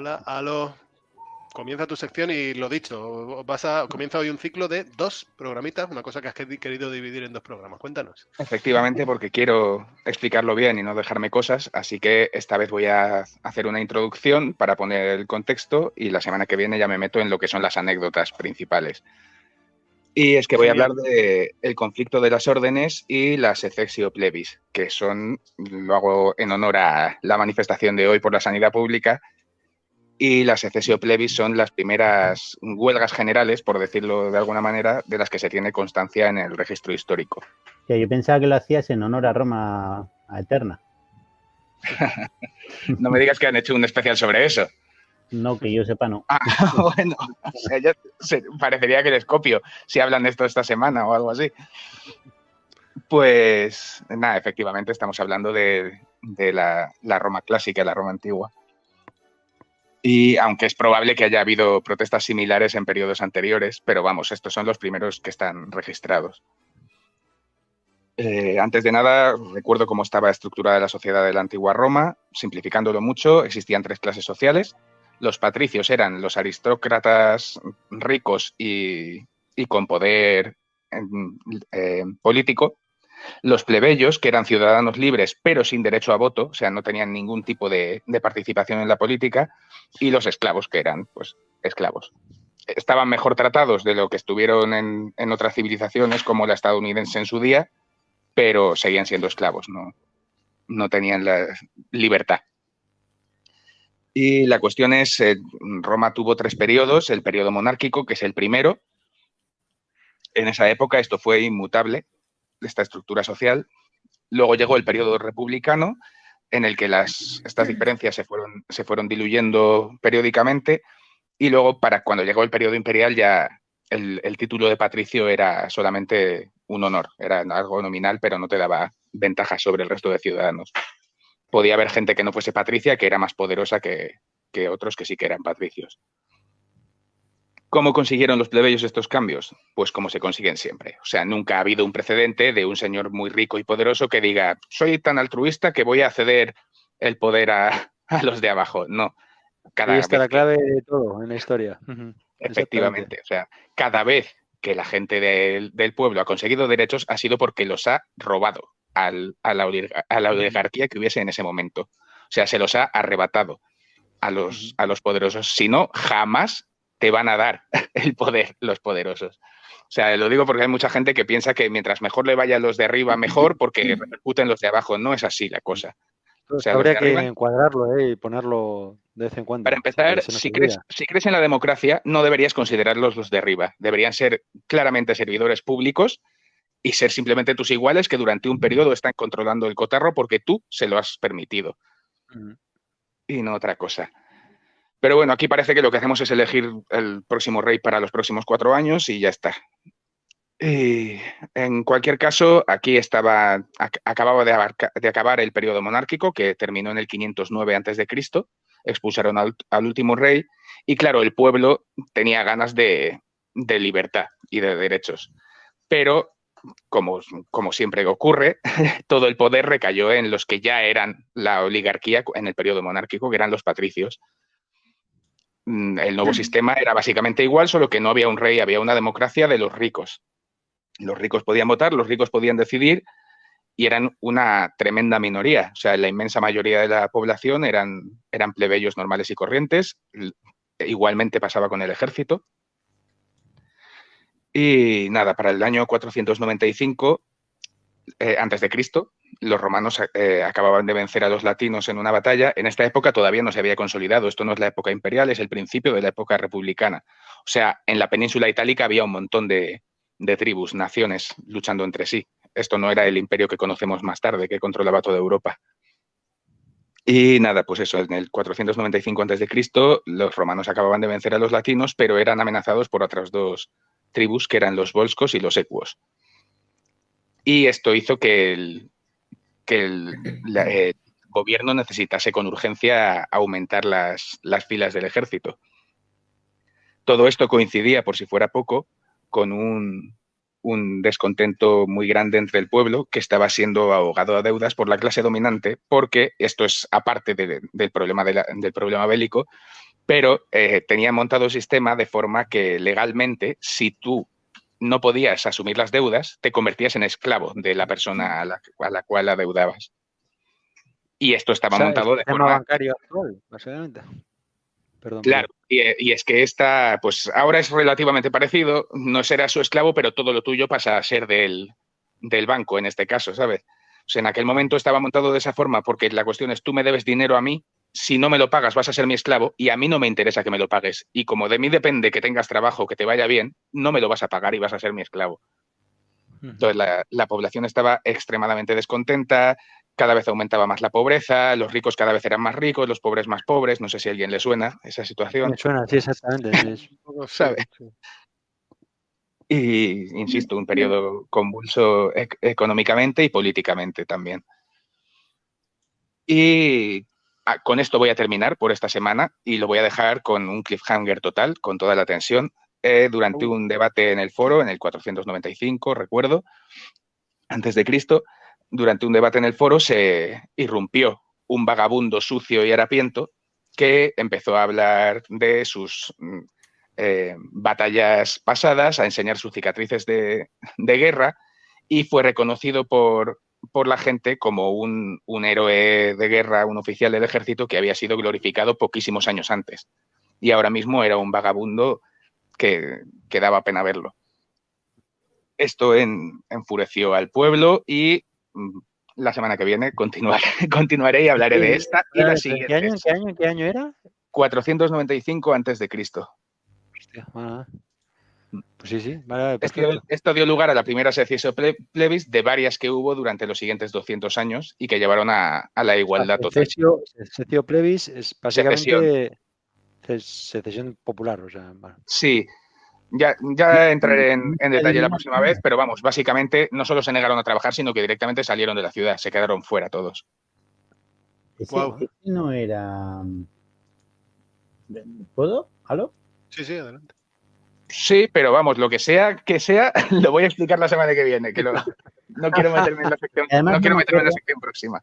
Hola, aló. Comienza tu sección y lo dicho, comienza hoy un ciclo de 2 programitas, una cosa que has querido dividir en 2 programas. Cuéntanos. Efectivamente, porque quiero explicarlo bien y no dejarme cosas, así que esta vez voy a hacer una introducción para poner el contexto y la semana que viene ya me meto en lo que son las anécdotas principales. Y es que voy a hablar Genial. del conflicto de las órdenes y las secessio plebis, que son, lo hago en honor a la manifestación de hoy por la sanidad pública, y las secessio plebis son las primeras huelgas generales, por decirlo de alguna manera, de las que se tiene constancia en el registro histórico. Que yo pensaba que lo hacías en honor a Roma a Eterna. No me digas que han hecho un especial sobre eso. No, que yo sepa, no. Bueno, o sea, ya parecería que les copio si hablan de esto esta semana o algo así. Pues nada, efectivamente estamos hablando de la Roma clásica, la Roma antigua. Y aunque es probable que haya habido protestas similares en periodos anteriores, pero vamos, estos son los primeros que están registrados. Antes de nada, recuerdo cómo estaba estructurada la sociedad de la antigua Roma. Simplificándolo mucho, existían 3 clases sociales. Los patricios eran los aristócratas ricos y con poder político. Los plebeyos, que eran ciudadanos libres pero sin derecho a voto, o sea, no tenían ningún tipo de participación en la política. Y los esclavos, que eran, pues, esclavos. Estaban mejor tratados de lo que estuvieron en otras civilizaciones como la estadounidense en su día, pero seguían siendo esclavos, no tenían la libertad. Y la cuestión es, Roma tuvo 3 periodos, el periodo monárquico, que es el primero. En esa época esto fue inmutable, esta estructura social. Luego llegó el periodo republicano, en el que estas diferencias se fueron diluyendo periódicamente, y luego cuando llegó el periodo imperial ya el título de patricio era solamente un honor, era algo nominal, pero no te daba ventajas sobre el resto de ciudadanos. Podía haber gente que no fuese patricia, que era más poderosa que otros que sí que eran patricios. ¿Cómo consiguieron los plebeyos estos cambios? Pues como se consiguen siempre. O sea, nunca ha habido un precedente de un señor muy rico y poderoso que diga, soy tan altruista que voy a ceder el poder a los de abajo. No. Ahí está la clave de todo en la historia. Efectivamente. O sea, cada vez que la gente del pueblo ha conseguido derechos ha sido porque los ha robado a la oligarquía que hubiese en ese momento. O sea, se los ha arrebatado a los poderosos. Si no, jamás te van a dar el poder los poderosos. O sea, lo digo porque hay mucha gente que piensa que mientras mejor le vaya a los de arriba, mejor, porque repercuten los de abajo. No es así la cosa. O sea, habría que encuadrarlo y ponerlo de vez en cuando. Para empezar, si crees en la democracia, no deberías considerarlos los de arriba. Deberían ser claramente servidores públicos y ser simplemente tus iguales que durante un periodo están controlando el cotarro porque tú se lo has permitido. Y no otra cosa. Pero bueno, aquí parece que lo que hacemos es elegir el próximo rey para los próximos 4 años y ya está. Y en cualquier caso, aquí acababa de acabar el periodo monárquico, que terminó en el 509 a.C., expulsaron al último rey, y claro, el pueblo tenía ganas de libertad y de derechos. Pero, como siempre ocurre, todo el poder recayó en los que ya eran la oligarquía en el periodo monárquico, que eran los patricios. El nuevo sistema era básicamente igual, solo que no había un rey, había una democracia de los ricos. Los ricos podían votar, los ricos podían decidir y eran una tremenda minoría. O sea, la inmensa mayoría de la población eran plebeyos normales y corrientes. Igualmente pasaba con el ejército. Y nada, para el año 495 antes de Cristo, los romanos acababan de vencer a los latinos en una batalla. En esta época todavía no se había consolidado. Esto no es la época imperial, es el principio de la época republicana. O sea, en la península itálica había un montón de tribus, naciones luchando entre sí. Esto no era el imperio que conocemos más tarde, que controlaba toda Europa. Y nada, pues eso, en el 495 a.C., los romanos acababan de vencer a los latinos, pero eran amenazados por otras 2 tribus, que eran los volscos y los equos. Y esto hizo que el gobierno necesitase con urgencia aumentar las filas del ejército. Todo esto coincidía, por si fuera poco, con un descontento muy grande entre el pueblo, que estaba siendo ahogado a deudas por la clase dominante, porque esto es aparte del problema bélico, pero tenía montado el sistema de forma que legalmente, si tú no podías asumir las deudas, te convertías en esclavo de la persona a la cual adeudabas. Y esto estaba montado de forma... forma... bancario actual, básicamente. Perdón, claro, y es que esta, pues ahora es relativamente parecido, no será su esclavo, pero todo lo tuyo pasa a ser del banco en este caso, ¿sabes? O sea, en aquel momento estaba montado de esa forma porque la cuestión es, tú me debes dinero a mí, si no me lo pagas vas a ser mi esclavo y a mí no me interesa que me lo pagues. Y como de mí depende que tengas trabajo, que te vaya bien, no me lo vas a pagar y vas a ser mi esclavo. Entonces la población estaba extremadamente descontenta, cada vez aumentaba más la pobreza, los ricos cada vez eran más ricos, los pobres más pobres, no sé si a alguien le suena esa situación. Me suena, sí, exactamente. Sí. ¿Sabe? Sí. Y, insisto, un periodo convulso económicamente y políticamente también. Y con esto voy a terminar por esta semana y lo voy a dejar con un cliffhanger total, con toda la tensión. Durante un debate en el foro, en el 495, recuerdo, antes de Cristo, durante un debate en el foro se irrumpió un vagabundo sucio y harapiento que empezó a hablar de sus batallas pasadas, a enseñar sus cicatrices de guerra y fue reconocido por la gente como un héroe de guerra, un oficial del ejército que había sido glorificado poquísimos años antes. Y ahora mismo era un vagabundo que daba pena verlo. Esto enfureció al pueblo y la semana que viene continuaré y hablaré de esta y la siguiente. ¿Qué año era? 495 antes de Cristo. Hostia, pues sí. Vale, esto dio lugar a la primera sessió plebis de varias que hubo durante los siguientes 200 años y que llevaron a la igualdad total. Sessió plebis es básicamente secesión popular, o sea, bueno. Sí, ya entraré en detalle la próxima vez, pero vamos, básicamente no solo se negaron a trabajar, sino que directamente salieron de la ciudad, se quedaron fuera todos. Ese no era... ¿Puedo? ¿Aló? Sí, adelante. Sí, pero vamos, lo que sea, lo voy a explicar la semana que viene, que no quiero meterme en la sección, próxima.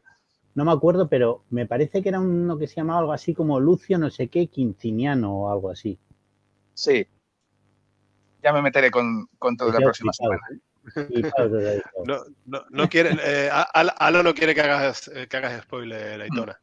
No me acuerdo, pero me parece que era uno que se llamaba algo así como Lucio no sé qué Quintiniano o algo así. Sí. Ya me meteré con todo la próxima semana. No quiere, Alo no quiere que hagas spoiler, Aitona.